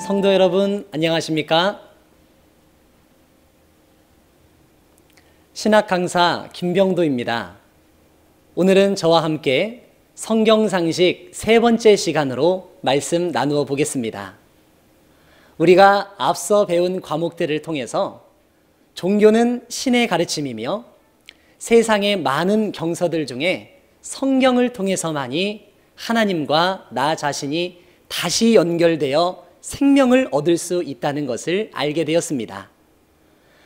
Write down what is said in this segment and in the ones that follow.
성도 여러분, 안녕하십니까? 신학 강사 김병도입니다. 오늘은 저와 함께 성경상식 세 번째 시간으로 말씀 나누어 보겠습니다. 우리가 앞서 배운 과목들을 통해서 종교는 신의 가르침이며 세상의 많은 경서들 중에 성경을 통해서만이 하나님과 나 자신이 다시 연결되어 생명을 얻을 수 있다는 것을 알게 되었습니다.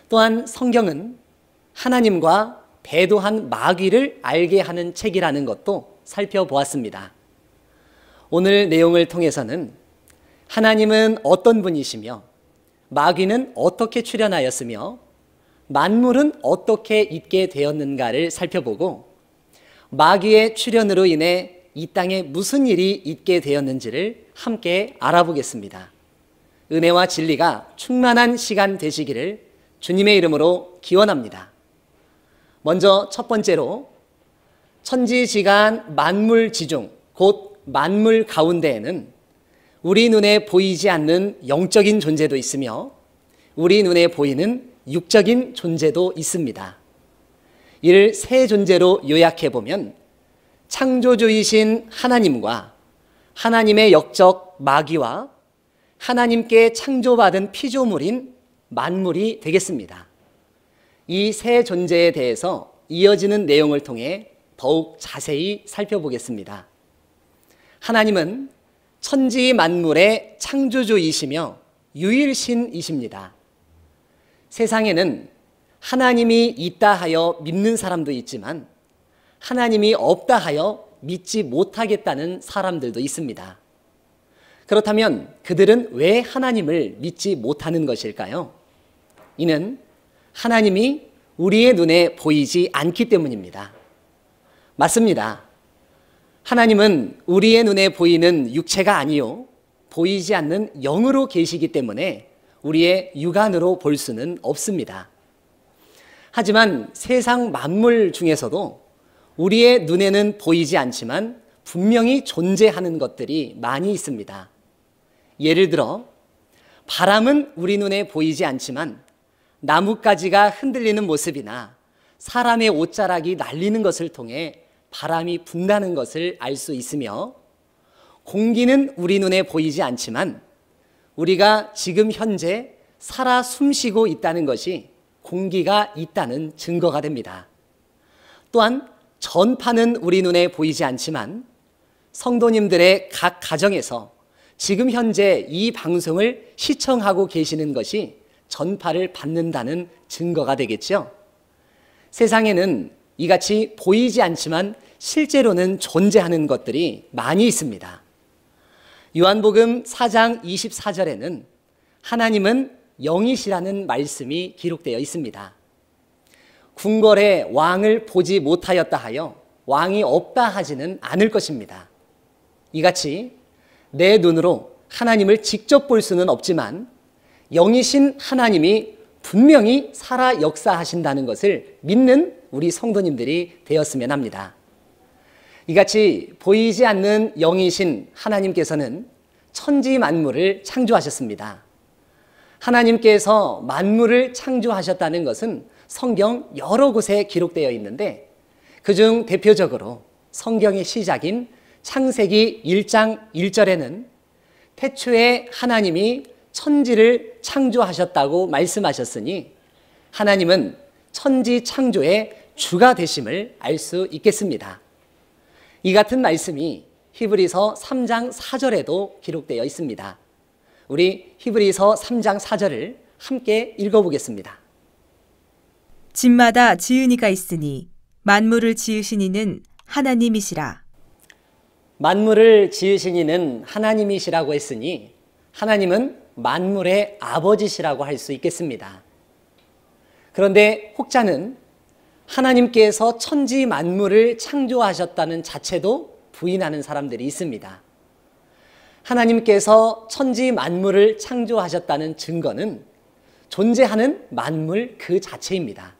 또한 성경은 하나님과 배도한 마귀를 알게 하는 책이라는 것도 살펴보았습니다. 오늘 내용을 통해서는 하나님은 어떤 분이시며 마귀는 어떻게 출현하였으며 만물은 어떻게 있게 되었는가를 살펴보고 마귀의 출현으로 인해 이 땅에 무슨 일이 있게 되었는지를 함께 알아보겠습니다. 은혜와 진리가 충만한 시간 되시기를 주님의 이름으로 기원합니다. 먼저 첫 번째로 천지지간 만물지중 곧 만물 가운데에는 우리 눈에 보이지 않는 영적인 존재도 있으며 우리 눈에 보이는 육적인 존재도 있습니다. 이를 세 존재로 요약해보면 창조주이신 하나님과 하나님의 역적 마귀와 하나님께 창조받은 피조물인 만물이 되겠습니다. 이 세 존재에 대해서 이어지는 내용을 통해 더욱 자세히 살펴보겠습니다. 하나님은 천지 만물의 창조주이시며 유일신이십니다. 세상에는 하나님이 있다 하여 믿는 사람도 있지만 하나님이 없다 하여 믿지 못하겠다는 사람들도 있습니다. 그렇다면 그들은 왜 하나님을 믿지 못하는 것일까요? 이는 하나님이 우리의 눈에 보이지 않기 때문입니다. 맞습니다. 하나님은 우리의 눈에 보이는 육체가 아니요 보이지 않는 영으로 계시기 때문에 우리의 육안으로 볼 수는 없습니다. 하지만 세상 만물 중에서도 우리의 눈에는 보이지 않지만 분명히 존재하는 것들이 많이 있습니다. 예를 들어 바람은 우리 눈에 보이지 않지만 나뭇가지가 흔들리는 모습이나 사람의 옷자락이 날리는 것을 통해 바람이 분다는 것을 알 수 있으며 공기는 우리 눈에 보이지 않지만 우리가 지금 현재 살아 숨쉬고 있다는 것이 공기가 있다는 증거가 됩니다. 또한 전파는 우리 눈에 보이지 않지만 성도님들의 각 가정에서 지금 현재 이 방송을 시청하고 계시는 것이 전파를 받는다는 증거가 되겠죠. 세상에는 이같이 보이지 않지만 실제로는 존재하는 것들이 많이 있습니다. 요한복음 4장 24절에는 하나님은 영이시라는 말씀이 기록되어 있습니다. 궁궐에 왕을 보지 못하였다 하여 왕이 없다 하지는 않을 것입니다. 이같이 내 눈으로 하나님을 직접 볼 수는 없지만 영이신 하나님이 분명히 살아 역사하신다는 것을 믿는 우리 성도님들이 되었으면 합니다. 이같이 보이지 않는 영이신 하나님께서는 천지 만물을 창조하셨습니다. 하나님께서 만물을 창조하셨다는 것은 성경 여러 곳에 기록되어 있는데 그중 대표적으로 성경의 시작인 창세기 1장 1절에는 태초에 하나님이 천지를 창조하셨다고 말씀하셨으니 하나님은 천지 창조의 주가 되심을 알 수 있겠습니다. 이 같은 말씀이 히브리서 3장 4절에도 기록되어 있습니다. 우리 히브리서 3장 4절을 함께 읽어보겠습니다. 집마다 지은 이가 있으니 만물을 지으신 이는 하나님이시라. 만물을 지으신 이는 하나님이시라고 했으니 하나님은 만물의 아버지시라고 할 수 있겠습니다. 그런데 혹자는 하나님께서 천지 만물을 창조하셨다는 자체도 부인하는 사람들이 있습니다. 하나님께서 천지 만물을 창조하셨다는 증거는 존재하는 만물 그 자체입니다.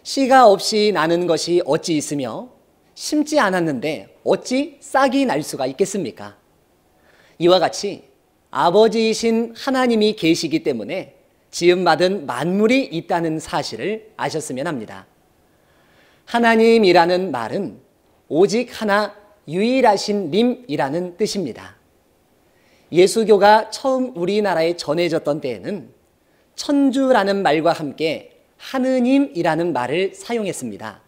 씨가 없이 나는 것이 어찌 있으며 심지 않았는데 어찌 싹이 날 수가 있겠습니까? 이와 같이 아버지이신 하나님이 계시기 때문에 지음받은 만물이 있다는 사실을 아셨으면 합니다. 하나님이라는 말은 오직 하나 유일하신 님이라는 뜻입니다. 예수교가 처음 우리나라에 전해졌던 때에는 천주라는 말과 함께 하느님이라는 말을 사용했습니다.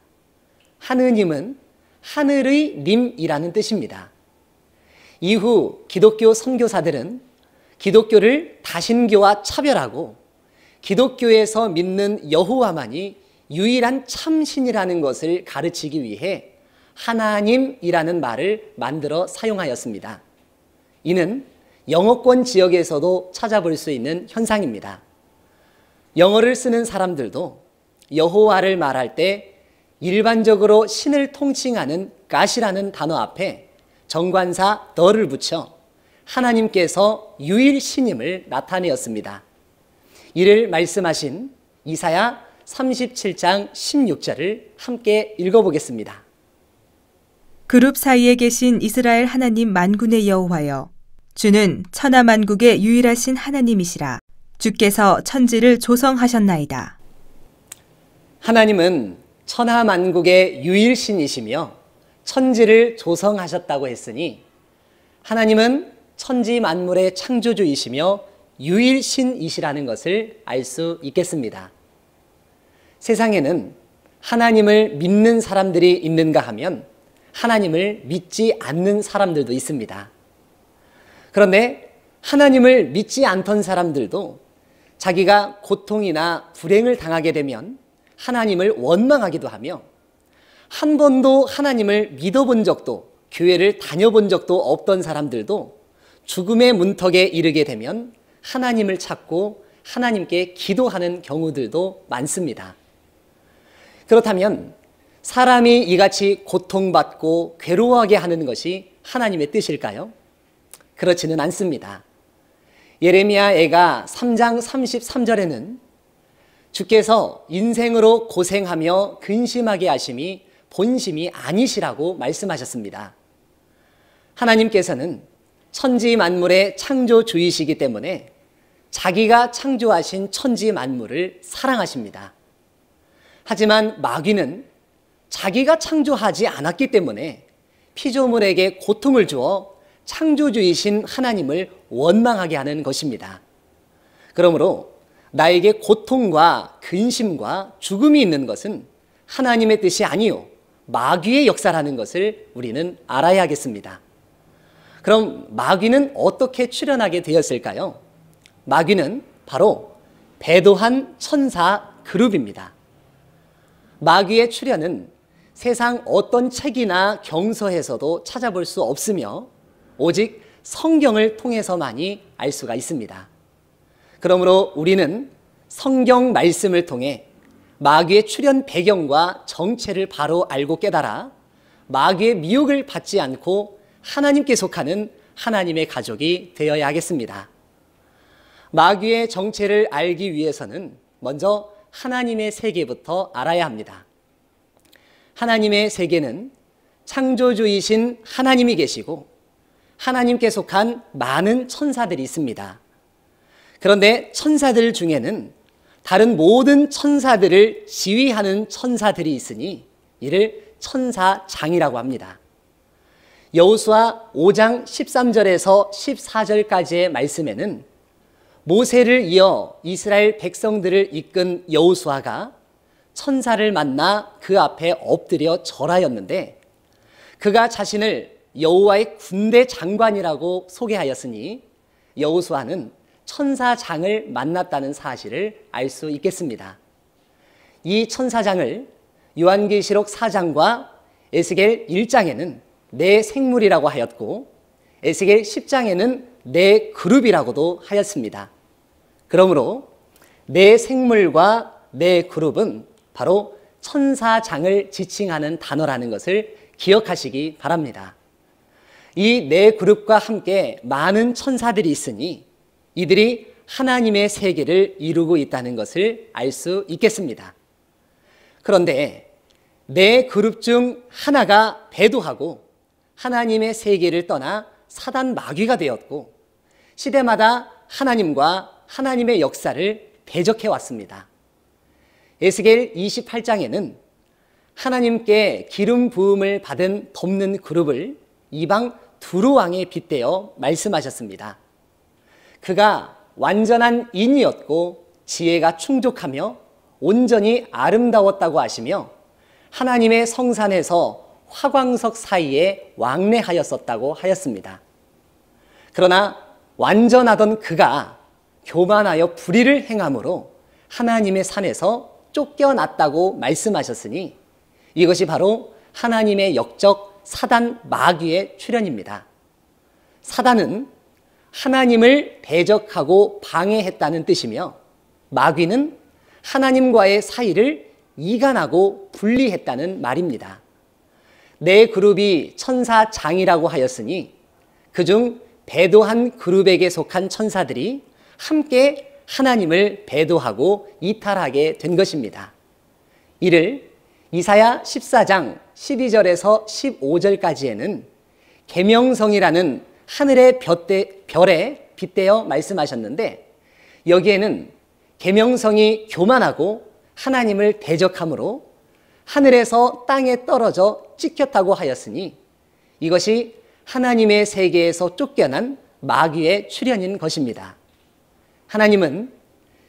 하느님은 하늘의 님이라는 뜻입니다. 이후 기독교 선교사들은 기독교를 다신교와 차별하고 기독교에서 믿는 여호와만이 유일한 참신이라는 것을 가르치기 위해 하나님이라는 말을 만들어 사용하였습니다. 이는 영어권 지역에서도 찾아볼 수 있는 현상입니다. 영어를 쓰는 사람들도 여호와를 말할 때 일반적으로 신을 통칭하는 God이라는 단어 앞에 정관사 the를 붙여 하나님께서 유일신임을 나타내었습니다. 이를 말씀하신 이사야 37장 16절을 함께 읽어보겠습니다. 그룹 사이에 계신 이스라엘 하나님 만군의 여호와여, 주는 천하 만국의 유일하신 하나님이시라. 주께서 천지를 조성하셨나이다. 하나님은 천하 만국의 유일신이시며 천지를 조성하셨다고 했으니 하나님은 천지 만물의 창조주이시며 유일신이시라는 것을 알 수 있겠습니다. 세상에는 하나님을 믿는 사람들이 있는가 하면 하나님을 믿지 않는 사람들도 있습니다. 그런데 하나님을 믿지 않던 사람들도 자기가 고통이나 불행을 당하게 되면 하나님을 원망하기도 하며 한 번도 하나님을 믿어본 적도 교회를 다녀본 적도 없던 사람들도 죽음의 문턱에 이르게 되면 하나님을 찾고 하나님께 기도하는 경우들도 많습니다. 그렇다면 사람이 이같이 고통받고 괴로워하게 하는 것이 하나님의 뜻일까요? 그렇지는 않습니다. 예레미야애가 3장 33절에는 주께서 인생으로 고생하며 근심하게 하심이 본심이 아니시라고 말씀하셨습니다. 하나님께서는 천지 만물의 창조주이시기 때문에 자기가 창조하신 천지 만물을 사랑하십니다. 하지만 마귀는 자기가 창조하지 않았기 때문에 피조물에게 고통을 주어 창조주이신 하나님을 원망하게 하는 것입니다. 그러므로 나에게 고통과 근심과 죽음이 있는 것은 하나님의 뜻이 아니요 마귀의 역사라는 것을 우리는 알아야겠습니다. 그럼 마귀는 어떻게 출현하게 되었을까요? 마귀는 바로 배도한 천사 그룹입니다. 마귀의 출현은 세상 어떤 책이나 경서에서도 찾아볼 수 없으며 오직 성경을 통해서만이 알 수가 있습니다. 그러므로 우리는 성경 말씀을 통해 마귀의 출현 배경과 정체를 바로 알고 깨달아 마귀의 미혹을 받지 않고 하나님께 속하는 하나님의 가족이 되어야 하겠습니다. 마귀의 정체를 알기 위해서는 먼저 하나님의 세계부터 알아야 합니다. 하나님의 세계는 창조주이신 하나님이 계시고 하나님께 속한 많은 천사들이 있습니다. 그런데 천사들 중에는 다른 모든 천사들을 지휘하는 천사들이 있으니 이를 천사장이라고 합니다. 여호수아 5장 13절에서 14절까지의 말씀에는 모세를 이어 이스라엘 백성들을 이끈 여호수아가 천사를 만나 그 앞에 엎드려 절하였는데 그가 자신을 여호와의 군대 장관이라고 소개하였으니 여호수아는 천사장을 만났다는 사실을 알 수 있겠습니다. 이 천사장을 요한계시록 4장과 에스겔 1장에는 네 생물이라고 하였고 에스겔 10장에는 네 그룹이라고도 하였습니다. 그러므로 네 생물과 네 그룹은 바로 천사장을 지칭하는 단어라는 것을 기억하시기 바랍니다. 이 네 그룹과 함께 많은 천사들이 있으니 이들이 하나님의 세계를 이루고 있다는 것을 알 수 있겠습니다. 그런데 네 그룹 중 하나가 배도하고 하나님의 세계를 떠나 사단 마귀가 되었고 시대마다 하나님과 하나님의 역사를 대적해 왔습니다. 에스겔 28장에는 하나님께 기름 부음을 받은 돕는 그룹을 이방 두루 왕에 빗대어 말씀하셨습니다. 그가 완전한 인이었고 지혜가 충족하며 온전히 아름다웠다고 하시며 하나님의 성산에서 화광석 사이에 왕래하였었다고 하였습니다. 그러나 완전하던 그가 교만하여 불의를 행함으로 하나님의 산에서 쫓겨났다고 말씀하셨으니 이것이 바로 하나님의 역적 사단 마귀의 출현입니다. 사단은 하나님을 대적하고 방해했다는 뜻이며 마귀는 하나님과의 사이를 이간하고 분리했다는 말입니다. 네 그룹이 천사장이라고 하였으니 그중 배도한 그룹에게 속한 천사들이 함께 하나님을 배도하고 이탈하게 된 것입니다. 이를 이사야 14장 12절에서 15절까지에는 계명성이라는 하늘의 별에 빗대어 말씀하셨는데 여기에는 계명성이 교만하고 하나님을 대적함으로 하늘에서 땅에 떨어져 찍혔다고 하였으니 이것이 하나님의 세계에서 쫓겨난 마귀의 출현인 것입니다. 하나님은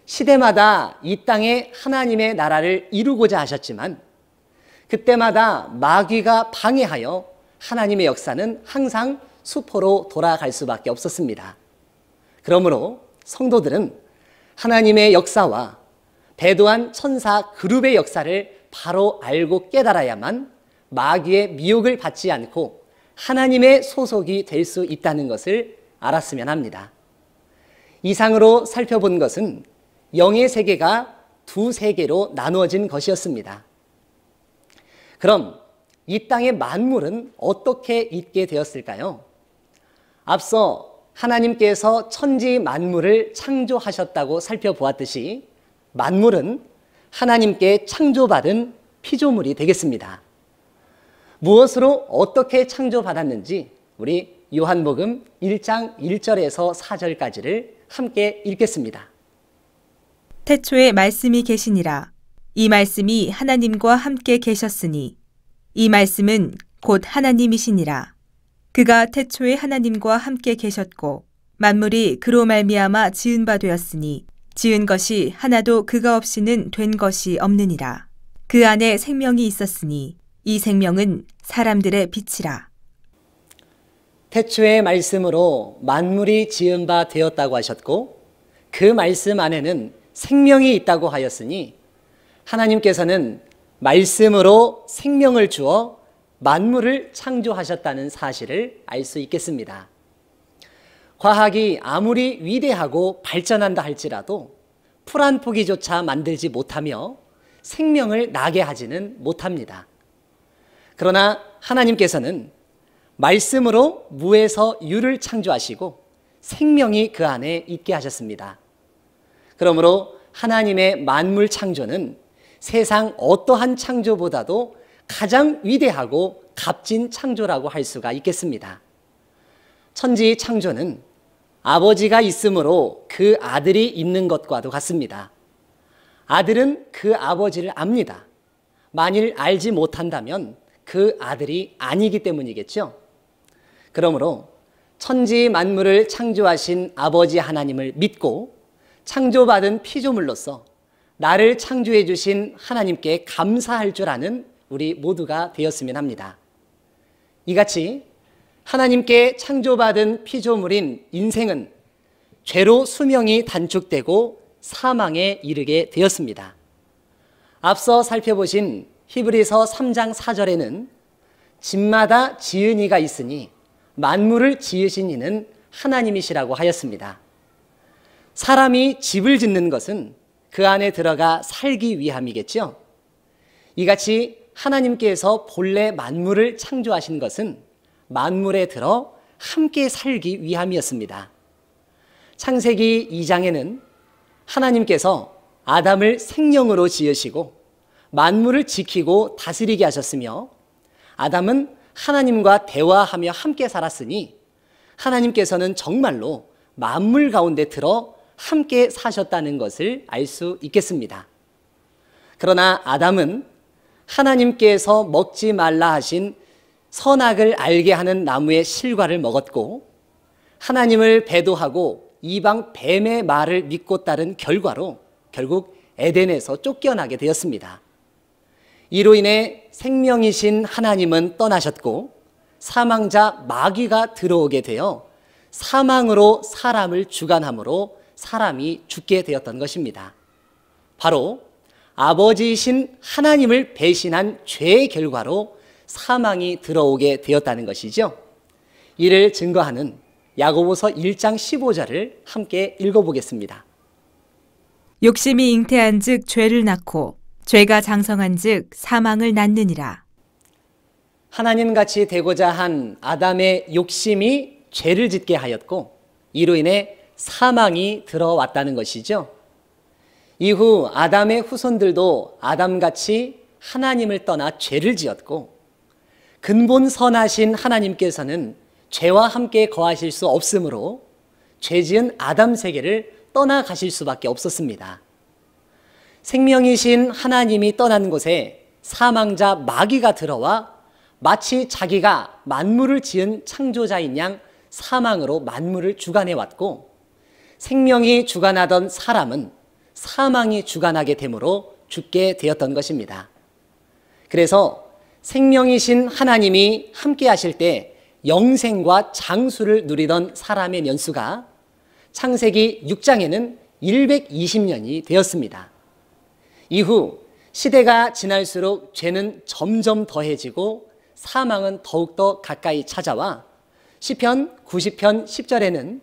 시대마다 이 땅에 하나님의 나라를 이루고자 하셨지만 그때마다 마귀가 방해하여 하나님의 역사는 항상 수포로 돌아갈 수밖에 없었습니다. 그러므로 성도들은 하나님의 역사와 배도한 천사 그룹의 역사를 바로 알고 깨달아야만 마귀의 미혹을 받지 않고 하나님의 소속이 될 수 있다는 것을 알았으면 합니다. 이상으로 살펴본 것은 영의 세계가 두 세계로 나누어진 것이었습니다. 그럼 이 땅의 만물은 어떻게 있게 되었을까요? 앞서 하나님께서 천지 만물을 창조하셨다고 살펴보았듯이 만물은 하나님께 창조받은 피조물이 되겠습니다. 무엇으로 어떻게 창조받았는지 우리 요한복음 1장 1절에서 4절까지를 함께 읽겠습니다. 태초에 말씀이 계시니라. 이 말씀이 하나님과 함께 계셨으니 이 말씀은 곧 하나님이시니라. 그가 태초에 하나님과 함께 계셨고 만물이 그로 말미암아 지은 바 되었으니 지은 것이 하나도 그가 없이는 된 것이 없느니라. 그 안에 생명이 있었으니 이 생명은 사람들의 빛이라. 태초의 말씀으로 만물이 지은 바 되었다고 하셨고 그 말씀 안에는 생명이 있다고 하였으니 하나님께서는 말씀으로 생명을 주어 만물을 창조하셨다는 사실을 알 수 있겠습니다. 과학이 아무리 위대하고 발전한다 할지라도 풀 한 포기조차 만들지 못하며 생명을 나게 하지는 못합니다. 그러나 하나님께서는 말씀으로 무에서 유를 창조하시고 생명이 그 안에 있게 하셨습니다. 그러므로 하나님의 만물 창조는 세상 어떠한 창조보다도 가장 위대하고 값진 창조라고 할 수가 있겠습니다. 천지 창조는 아버지가 있으므로 그 아들이 있는 것과도 같습니다. 아들은 그 아버지를 압니다. 만일 알지 못한다면 그 아들이 아니기 때문이겠죠. 그러므로 천지 만물을 창조하신 아버지 하나님을 믿고 창조받은 피조물로서 나를 창조해 주신 하나님께 감사할 줄 아는 우리 모두가 되었으면 합니다. 이같이 하나님께 창조받은 피조물인 인생은 죄로 수명이 단축되고 사망에 이르게 되었습니다. 앞서 살펴보신 히브리서 3장 4절에는 집마다 지은 이가 있으니 만물을 지으신 이는 하나님이시라고 하였습니다. 사람이 집을 짓는 것은 그 안에 들어가 살기 위함이겠죠. 이같이 하나님께서 본래 만물을 창조하신 것은 만물에 들어 함께 살기 위함이었습니다. 창세기 2장에는 하나님께서 아담을 생명으로 지으시고 만물을 지키고 다스리게 하셨으며 아담은 하나님과 대화하며 함께 살았으니 하나님께서는 정말로 만물 가운데 들어 함께 사셨다는 것을 알 수 있겠습니다. 그러나 아담은 하나님께서 먹지 말라 하신 선악을 알게 하는 나무의 실과를 먹었고 하나님을 배도하고 이방 뱀의 말을 믿고 따른 결과로 결국 에덴에서 쫓겨나게 되었습니다. 이로 인해 생명이신 하나님은 떠나셨고 사망자 마귀가 들어오게 되어 사망으로 사람을 주관함으로 사람이 죽게 되었던 것입니다. 바로 아버지이신 하나님을 배신한 죄의 결과로 사망이 들어오게 되었다는 것이죠. 이를 증거하는 야고보서 1장 15절을 함께 읽어보겠습니다. 욕심이 잉태한 즉 죄를 낳고 죄가 장성한 즉 사망을 낳느니라. 하나님같이 되고자 한 아담의 욕심이 죄를 짓게 하였고 이로 인해 사망이 들어왔다는 것이죠. 이후 아담의 후손들도 아담같이 하나님을 떠나 죄를 지었고 근본 선하신 하나님께서는 죄와 함께 거하실 수 없으므로 죄지은 아담 세계를 떠나가실 수밖에 없었습니다. 생명이신 하나님이 떠난 곳에 사망자 마귀가 들어와 마치 자기가 만물을 지은 창조자인 양 사망으로 만물을 주관해 왔고 생명이 주관하던 사람은 사망이 주관하게 되므로 죽게 되었던 것입니다. 그래서 생명이신 하나님이 함께 하실 때 영생과 장수를 누리던 사람의 연수가 창세기 6장에는 120년이 되었습니다. 이후 시대가 지날수록 죄는 점점 더해지고 사망은 더욱더 가까이 찾아와 시편 90편 10절에는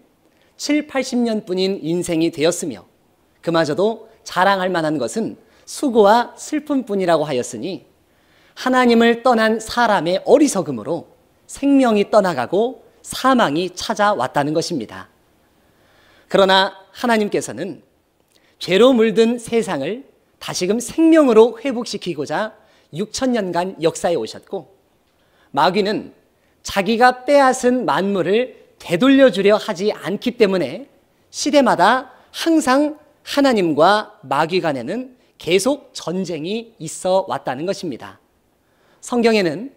7, 80년뿐인 인생이 되었으며 그마저도 자랑할 만한 것은 수고와 슬픔뿐이라고 하였으니 하나님을 떠난 사람의 어리석음으로 생명이 떠나가고 사망이 찾아왔다는 것입니다. 그러나 하나님께서는 죄로 물든 세상을 다시금 생명으로 회복시키고자 6천년간 역사에 오셨고 마귀는 자기가 빼앗은 만물을 되돌려주려 하지 않기 때문에 시대마다 항상 하나님과 마귀 간에는 계속 전쟁이 있어 왔다는 것입니다. 성경에는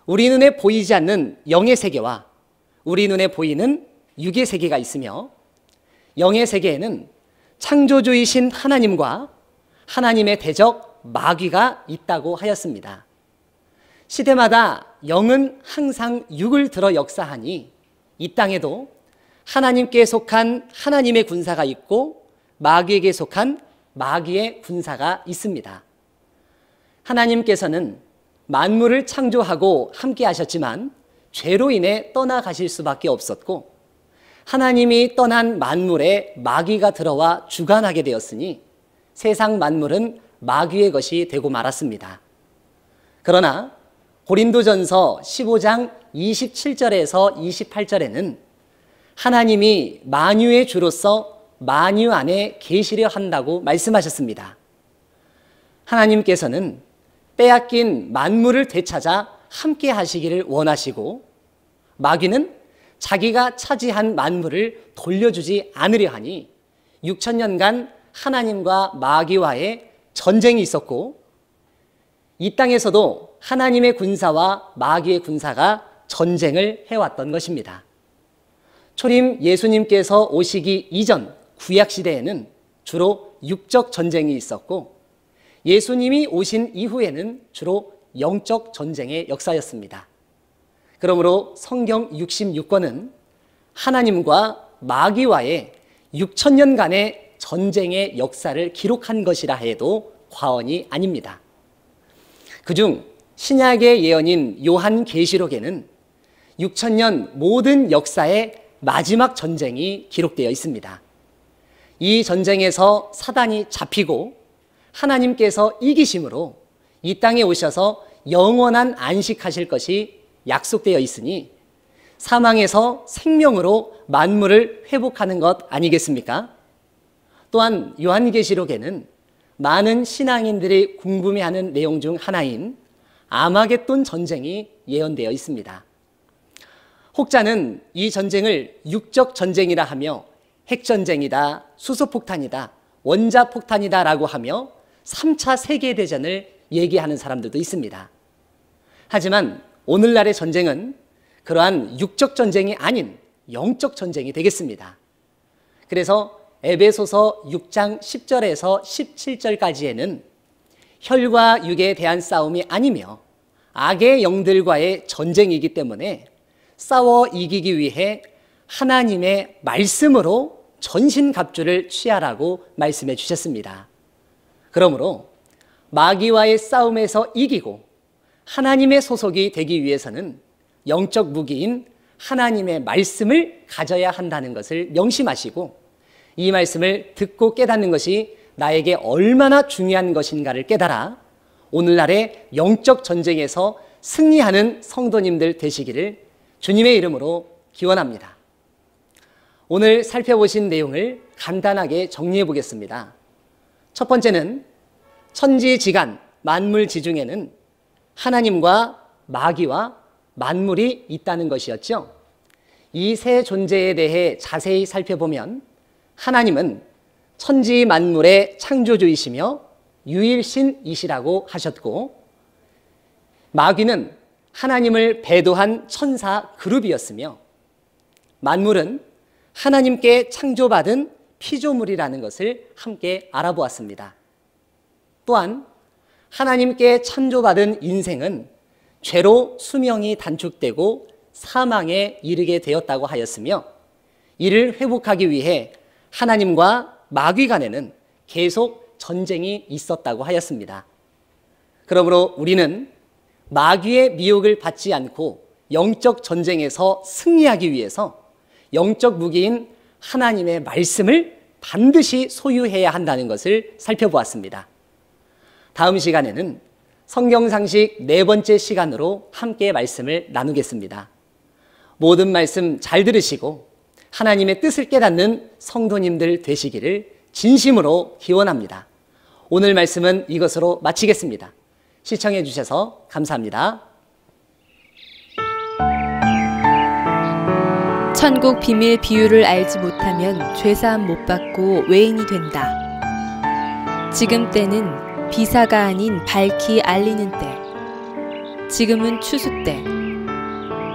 우리 눈에 보이지 않는 영의 세계와 우리 눈에 보이는 육의 세계가 있으며 영의 세계에는 창조주이신 하나님과 하나님의 대적 마귀가 있다고 하였습니다. 시대마다 영은 항상 육을 들어 역사하니 이 땅에도 하나님께 속한 하나님의 군사가 있고 마귀에게 속한 마귀의 군사가 있습니다. 하나님께서는 만물을 창조하고 함께 하셨지만 죄로 인해 떠나가실 수밖에 없었고 하나님이 떠난 만물에 마귀가 들어와 주관하게 되었으니 세상 만물은 마귀의 것이 되고 말았습니다. 그러나 고린도전서 15장 27절에서 28절에는 하나님이 만유의 주로서 만유 안에 계시려 한다고 말씀하셨습니다. 하나님께서는 빼앗긴 만물을 되찾아 함께 하시기를 원하시고 마귀는 자기가 차지한 만물을 돌려주지 않으려 하니 6천년간 하나님과 마귀와의 전쟁이 있었고 이 땅에서도 하나님의 군사와 마귀의 군사가 전쟁을 해왔던 것입니다. 초림 예수님께서 오시기 이전 구약시대에는 주로 육적 전쟁이 있었고 예수님이 오신 이후에는 주로 영적 전쟁의 역사였습니다. 그러므로 성경 66권은 하나님과 마귀와의 6천년간의 전쟁의 역사를 기록한 것이라 해도 과언이 아닙니다. 그중 신약의 예언인 요한계시록에는 6천년 모든 역사의 마지막 전쟁이 기록되어 있습니다. 이 전쟁에서 사단이 잡히고 하나님께서 이기심으로 이 땅에 오셔서 영원한 안식하실 것이 약속되어 있으니 사망에서 생명으로 만물을 회복하는 것 아니겠습니까? 또한 요한계시록에는 많은 신앙인들이 궁금해하는 내용 중 하나인 아마겟돈 전쟁이 예언되어 있습니다. 혹자는 이 전쟁을 육적 전쟁이라 하며 핵전쟁이다, 수소폭탄이다, 원자폭탄이다 라고 하며 3차 세계대전을 얘기하는 사람들도 있습니다. 하지만 오늘날의 전쟁은 그러한 육적 전쟁이 아닌 영적 전쟁이 되겠습니다. 그래서 에베소서 6장 10절에서 17절까지에는 혈과 육에 대한 싸움이 아니며 악의 영들과의 전쟁이기 때문에 싸워 이기기 위해 하나님의 말씀으로 전신갑주를 취하라고 말씀해 주셨습니다. 그러므로 마귀와의 싸움에서 이기고 하나님의 소속이 되기 위해서는 영적 무기인 하나님의 말씀을 가져야 한다는 것을 명심하시고 이 말씀을 듣고 깨닫는 것이 나에게 얼마나 중요한 것인가를 깨달아 오늘날의 영적 전쟁에서 승리하는 성도님들 되시기를 주님의 이름으로 기원합니다. 오늘 살펴보신 내용을 간단하게 정리해 보겠습니다. 첫 번째는 천지지간 만물지중에는 하나님과 마귀와 만물이 있다는 것이었죠. 이 세 존재에 대해 자세히 살펴보면 하나님은 천지 만물의 창조주이시며 유일신이시라고 하셨고, 마귀는 하나님을 배도한 천사 그룹이었으며, 만물은 하나님께 창조받은 피조물이라는 것을 함께 알아보았습니다. 또한 하나님께 창조받은 인생은 죄로 수명이 단축되고 사망에 이르게 되었다고 하였으며, 이를 회복하기 위해 하나님과 마귀 간에는 계속 전쟁이 있었다고 하였습니다. 그러므로 우리는 마귀의 미혹을 받지 않고 영적 전쟁에서 승리하기 위해서 영적 무기인 하나님의 말씀을 반드시 소유해야 한다는 것을 살펴보았습니다. 다음 시간에는 성경상식 4번째 시간으로 함께 말씀을 나누겠습니다. 모든 말씀 잘 들으시고 하나님의 뜻을 깨닫는 성도님들 되시기를 진심으로 기원합니다. 오늘 말씀은 이것으로 마치겠습니다. 시청해 주셔서 감사합니다. 천국 비밀 비유를 알지 못하면 죄사함 못 받고 외인이 된다. 지금 때는 비사가 아닌 밝히 알리는 때. 지금은 추수 때.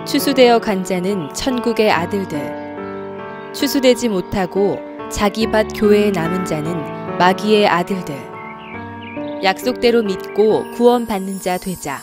추수되어 간 자는 천국의 아들들. 추수되지 못하고 자기 밭 교회에 남은 자는 마귀의 아들들. 약속대로 믿고 구원받는 자 되자.